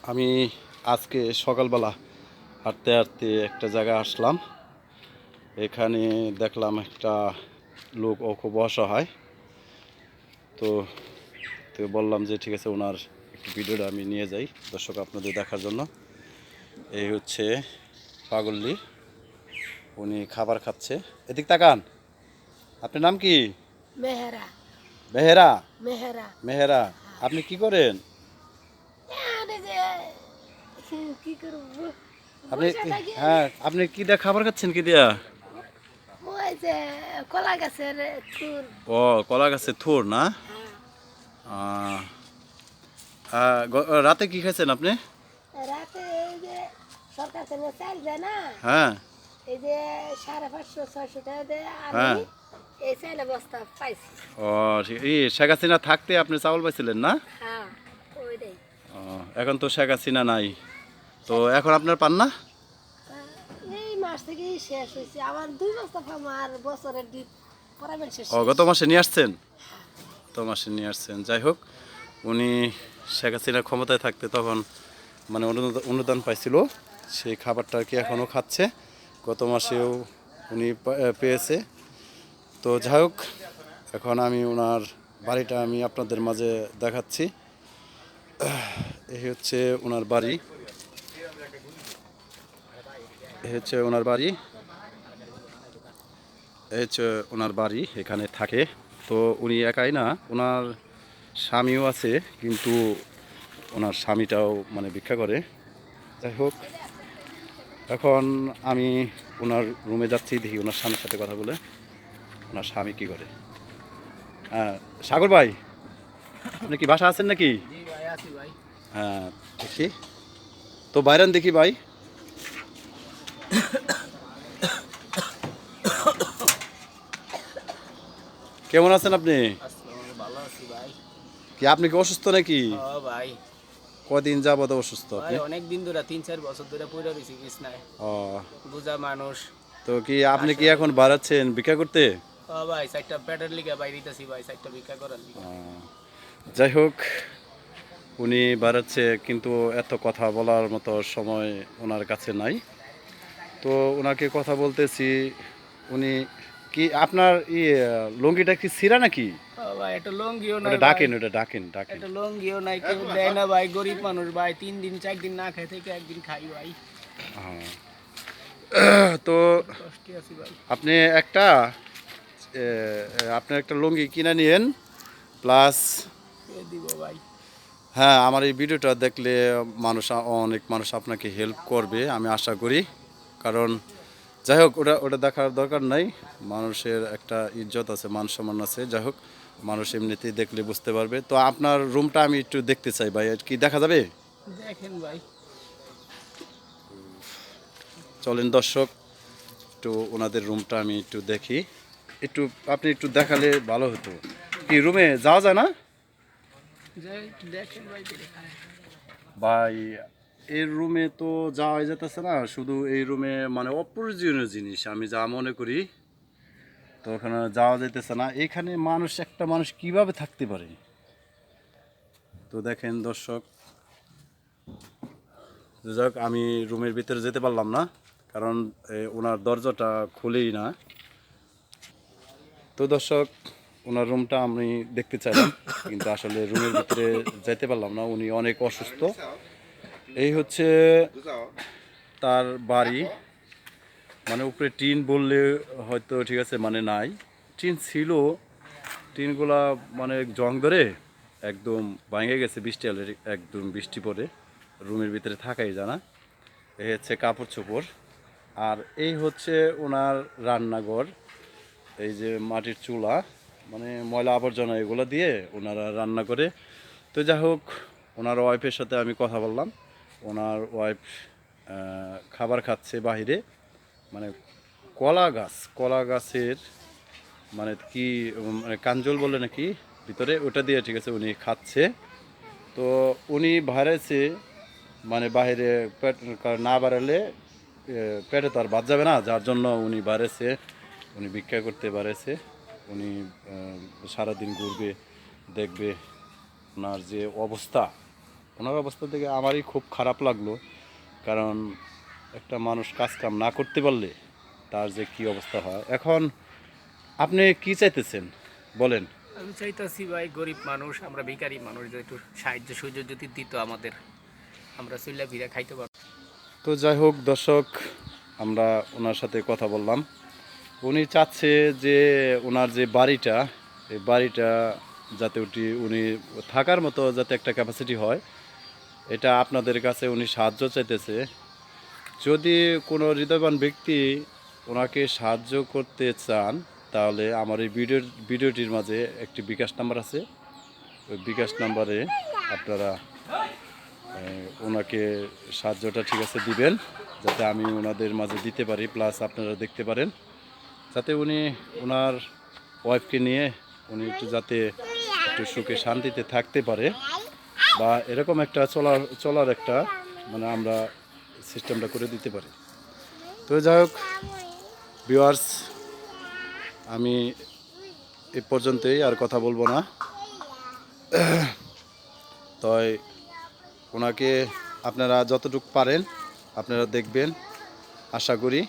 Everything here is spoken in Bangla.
আমি আজকে সকালবেলা হাঁটতে হাঁটতে একটা জায়গায় আসলাম। এখানে দেখলাম একটা লোক ও খুব অসহায়। তো তো বললাম যে ঠিক আছে ওনার একটু ভিডিওটা আমি নিয়ে যাই দর্শক আপনাদের দেখার জন্য। এই হচ্ছে পাগল্লি, উনি খাবার খাচ্ছে। এদিক তাকান। আপনার নাম কি? মেহেরা। মেহেরা। মেহেরা। মেহেরা, আপনি কি করেন? আরে যে কি করব, আপনি বসে থাকি। হ্যাঁ, আপনি কি দিয়া খাবার খাচ্ছেন কি দিয়া? ওই যে কলা গাছের ফুল। ও, কলা গাছের থোর না? হ্যাঁ। আহ, রাতে কি খাইছেন আপনি? রাতে এই যে সরকার থেকে চাল দেয় না, হ্যাঁ এই যে 550-600 টাকা দিয়ে আমি হ্যাঁ। এই চাইলে বস্তা পাইছি। ও ঠিক, শেখ হাসিনা থাকতে আপনি চাউল পাইছিলেন না? হ্যাঁ, ওইটাই। ও, এখন তো শেখ হাসিনা নাই, তো এখন আপনার পান না? এই মাস থেকেই শেষ হয়েছে, আবার 2 বস্তা পাবো আর বছরের ডিপ পরাবেন শেষ। ও, গত মাসে নিয়ে আসছেন? গত মাসে নিয়ে আসছেন। যাই হোক, উনি শেখ হাসিনা ক্ষমতায় থাকতে তখন মানে অনুদান পাইছিল, সেই খাবারটা আর কি এখনও খাচ্ছে। গত মাসেও উনি পেয়েছে। তো যাই হোক, এখন আমি ওনার বাড়িটা আমি আপনাদের মাঝে দেখাচ্ছি। এই হচ্ছে ওনার বাড়ি, এই হচ্ছে ওনার বাড়ি, এই হচ্ছে ওনার বাড়ি, এখানে থাকে। তো উনি একাই না, ওনার স্বামীও আছে, কিন্তু ওনার স্বামীটাও মানে ভিক্ষা করে। যাই হোক, এখন আমি ওনার রুমে যাচ্ছি, দেখি ওনার স্বামীর সাথে কথা বলে ওনার স্বামী কী করে। হ্যাঁ, সাগর ভাই, আপনি কি বাসা আছেন নাকি? হ্যাঁ, দেখি তো বাইরান দেখি ভাই। কেমন আছেন আপনি? ভালো আছি ভাই। কি আপনি কি অসুস্থ নাকি? ও ভাই, কদিন যাবত অসুস্থ ভাই আপনি? অনেক দিন ধরে 3-4 বছর ধরে পড়ে রয়েছি বিছনায়। ও, বুঝা মানুষ। তো কি আপনি কি এখন বাড়াচ্ছেন ভিক্ষা করতে? ও ভাই, চারটা পেটের লিগে বাইরিতেছি ভাই, চারটা ভিক্ষা করার লিগে। যাই হোক, উনি বাড়াচ্ছে, কিন্তু এত কথা বলার মতো সময় ওনার কাছে নাই। তো ওনাকে কথা বলতেছি। উনি কি আপনার লুঙ্গিটা কি ছিঁড়া নাকি? ও ভাই, একটা লঙ্গিও ওটা নাই ভাই। ডাকেন, ওটা ডাকেন ডাকেন। একটা লঙ্গিও নাই, কেউ দেয় না ভাই। গরিব মানুষ ভাই, 3 দিন 4 দিন না খাই থেকে একদিন খাই ভাই। হ্যাঁ। তো কষ্টে আছি ভাই। আপনি একটা এ, আপনি একটা লুঙ্গি কিনে নিয়েন, প্লাস কে দিব ভাই? হ্যাঁ, আমার এই ভিডিওটা দেখলে অনেক মানুষ আপনাকে হেল্প করবে আমি আশা করি। কারণ যাই হোক, ওটা ওটা দেখার দরকার নাই। মানুষের একটা ইজ্জত আছে, মান সম্মান আছে। যাই হোক, মানুষ এমনিতেই দেখলে বুঝতে পারবে। তো আপনার রুমটা আমি একটু দেখতে চাই ভাই, কি দেখা যাবে? দেখেন ভাই। চলেন দর্শক, একটু ওনাদের রুমটা আমি একটু দেখি। একটু আপনি একটু দেখালে ভালো হতো। কি রুমে যাওয়া যায় না দেখেন ভাই। ভাই? এই রুমে তো যাওয়া যেতেছে না, শুধু এই রুমে মানে অপ্রয়োজনীয় জিনিস আমি যা মনে করি, তো ওখানে যাওয়া যাইতেছে না। এখানে একটা মানুষ কিভাবে থাকতে পারে? তো দেখেন দর্শক, যাক আমি রুমের ভিতরে যেতে পারলাম না, কারণ ওনার দরজাটা খুলেই না। তো দর্শক, ওনার রুমটা আমি দেখতে চাইলাম, কিন্তু আসলে রুমের ভিতরে যেতে পারলাম না, উনি অনেক অসুস্থ। এই হচ্ছে তার বাড়ি। মানে উপরে টিন বললে হয়তো ঠিক আছে, মানে নাই, টিন ছিল, টিনগুলা মানে জং ধরে একদম ভেঙে গেছে বৃষ্টি হলে, একদম বৃষ্টি পড়ে রুমের ভিতরে থাকাই জানা। এই হচ্ছে কাপড় চোপড়, আর এই হচ্ছে ওনার রান্নাঘর। এই যে মাটির চুলা, মানে ময়লা আবর্জনা এগুলো দিয়ে ওনারা রান্না করে। তো যাই হোক, ওনার ওয়াইফের সাথে আমি কথা বললাম। ওনার ওয়াইফ খাবার খাচ্ছে বাহিরে, মানে কলা গাছের মানে কি মানে কাঞ্জল বলে নাকি ভিতরে, ওটা দিয়ে ঠিক আছে উনি খাচ্ছে। তো উনি বাড়াইছে, মানে বাইরে পেট না বাড়ালে পেটে তো আর ভাত যাবে না, যার জন্য উনি বাড়েছে, উনি ভিক্ষা করতে বাড়েছে। উনি সারাদিন ঘুরবে, দেখবে ওনার যে অবস্থা, ওনার অবস্থা থেকে আমারই খুব খারাপ লাগলো, কারণ একটা মানুষ কাজ কাম না করতে পারলে তার যে কি অবস্থা হয়। এখন আপনি কি চাইতেছেন বলেন? আমি চাইতাছি ভাই, গরিব মানুষ আমরা, ভিখারি মানুষ, যে একটু সাহায্য সুযোগ যদি দিত আমাদের, আমরা চুল্লা ভিড়া খাইতে পারতাম। তো যাই হোক দর্শক, আমরা ওনার সাথে কথা বললাম। উনি চাচ্ছে যে ওনার যে বাড়িটা, এই বাড়িটা যাতে উনি থাকার মতো যাতে একটা ক্যাপাসিটি হয়, এটা আপনাদের কাছে উনি সাহায্য চাইতেছে। যদি কোনো হৃদয়বান ব্যক্তি ওনাকে সাহায্য করতে চান, তাহলে আমার এই ভিডিওটির মাঝে একটি বিকাশ নাম্বার আছে, ওই বিকাশ নাম্বারে আপনারা ওনাকে সাহায্যটা ঠিক আছে দিবেন, যাতে আমি ওনাদের মাঝে দিতে পারি, প্লাস আপনারা দেখতে পারেন, যাতে উনি ওনার ওয়াইফকে নিয়ে উনি যাতে একটু সুখে শান্তিতে থাকতে পারে, বা এরকম একটা চলার একটা মানে আমরা সিস্টেমটা করে দিতে পারি। তো যাই হোক ভিউয়ার্স, আমি এই পর্যন্তই, আর কথা বলবো না। তাই ওনাকে আপনারা যতটুকু পারেন আপনারা দেখবেন, আশা করি